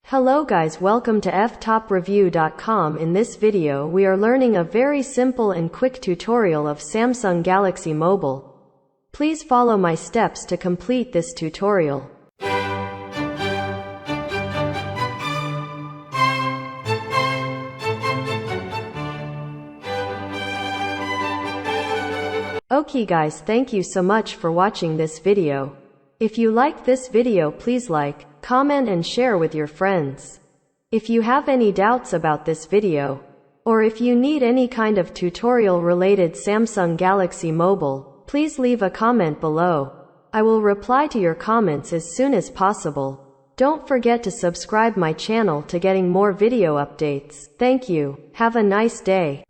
Hello guys, welcome to Ftopreview.com. In this video we are learning a very simple and quick tutorial of Samsung Galaxy Mobile. Please follow my steps to complete this tutorial. Okay guys, thank you so much for watching this video. If you like this video, please like, comment and share with your friends. If you have any doubts about this video, or if you need any kind of tutorial related Samsung Galaxy Mobile, please leave a comment below. I will reply to your comments as soon as possible. Don't forget to subscribe my channel to getting more video updates. Thank you. Have a nice day.